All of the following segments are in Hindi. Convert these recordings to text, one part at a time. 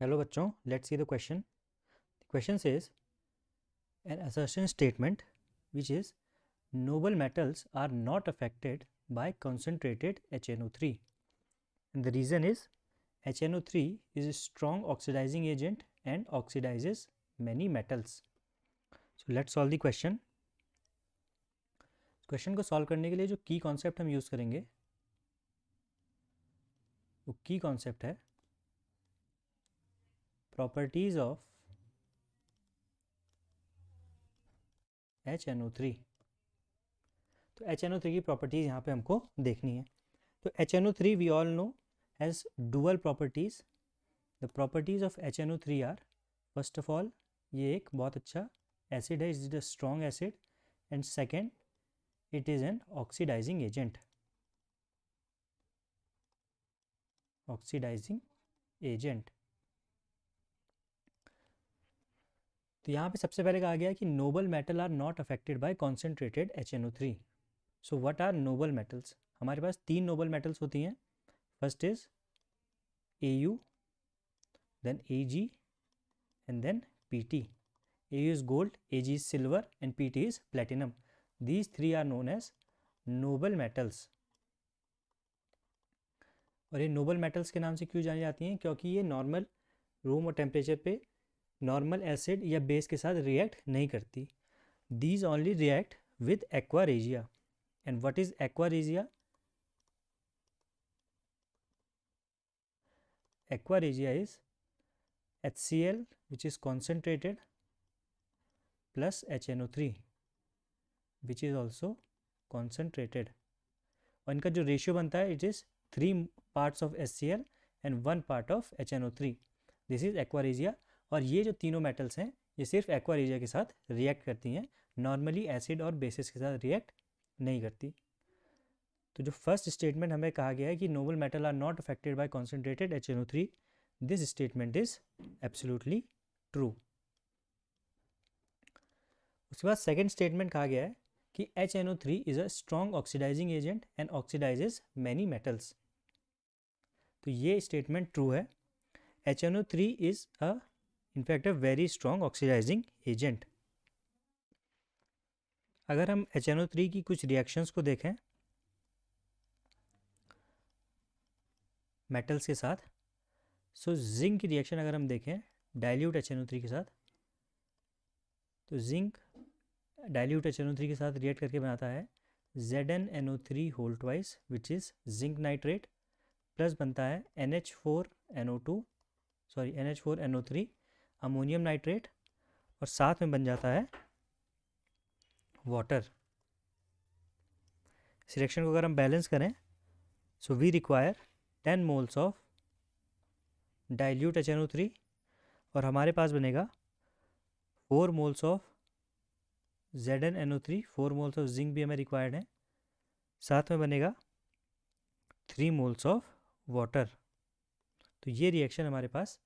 हेलो बच्चों, let's see the question. The question says an assertion statement which is noble metals are not affected by concentrated HNO3, and the reason is HNO3 is a strong oxidizing agent and oxidizes many metals. So let's solve the question. Question को सॉल्व करने के लिए जो की कॉन्सेप्ट हम यूज़ करेंगे वो की कॉन्सेप्ट है प्रॉपर्टीज ऑफ HNO3. तो HNO3 की प्रॉपर्टीज़ यहाँ पे हमको देखनी है. तो HNO3 we all know has dual properties. The properties of HNO3 are, first of all, ये एक बहुत अच्छा एसिड है, is a strong acid, and second it is an oxidising agent. Oxidising agent. तो यहाँ पे सबसे पहले कहा गया है कि noble metal are not affected by concentrated HNO3. So what are noble metals? हमारे पास तीन नोबल मेटल्स होती हैं. First is AU, then AG, and then PT. AU is gold, AG is silver, and PT is platinum. These three are known as noble metals. और ये नोबल मेटल्स के नाम से क्यों जानी जाती हैं? क्योंकि ये नॉर्मल रूम और टेम्परेचर पे नॉर्मल एसिड या बेस के साथ रिएक्ट नहीं करती. These only react with aqua regia. And what is aqua regia? Aqua regia is HCl which is concentrated plus HNO3 which is also concentrated. और इनका जो रेशियो बनता है it is 3 parts of HCl and 1 part of HNO3. This is aqua regia. और ये जो तीनों मेटल्स हैं ये सिर्फ एक्वारेजिया के साथ रिएक्ट करती हैं, नॉर्मली एसिड और बेसिस के साथ रिएक्ट नहीं करती. तो जो फर्स्ट स्टेटमेंट हमें कहा गया है कि noble metal are not affected by concentrated HNO3, this statement is absolutely true. उसके बाद सेकेंड स्टेटमेंट कहा गया है कि HNO3 is a strong oxidising agent and oxidises many metals. तो ये स्टेटमेंट ट्रू है. HNO3 is a in fact a very strong oxidising agent. अगर हम HNO3 की कुछ रिएक्शंस को देखें मेटल्स के साथ, सो जिंक की रिएक्शन अगर हम देखें डाइल्यूट HNO3 के साथ, तो जिंक डाइल्यूट HNO3 के साथ रिएक्ट करके बनाता है ZnNO3 whole twice which is zinc nitrate, plus बनता है NH4NO3 अमोनियम नाइट्रेट, और साथ में बन जाता है वाटर. इस रिएक्शन को अगर हम बैलेंस करें so we require 10 moles of dilute HNO3 और हमारे पास बनेगा 4 moles of ZnNO3, 4 moles of zinc भी हमें रिक्वायर्ड है, साथ में बनेगा 3 मोल्स ऑफ वाटर. तो ये रिएक्शन हमारे पास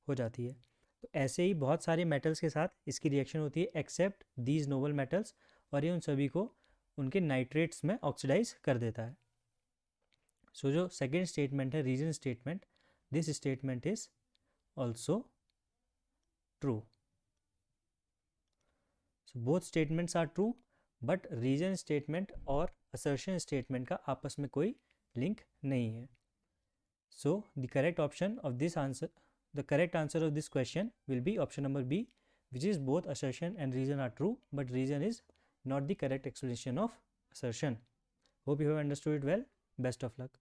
हो जाती है. तो ऐसे ही बहुत सारे मेटल्स के साथ इसकी रिएक्शन होती है एक्सेप्ट दीज नोबल मेटल्स, और ये उन सभी को उनके नाइट्रेट्स में ऑक्सीडाइज कर देता है. सो जो सेकेंड स्टेटमेंट है reason statement, this statement is also true. So both statements are true, but reason statement और असर्शन स्टेटमेंट का आपस में कोई लिंक नहीं है. So the correct option of this answer, the correct answer of this question will be option number B, which is both assertion and reason are true, but reason is not the correct explanation of assertion. Hope you have understood it well. Best of luck.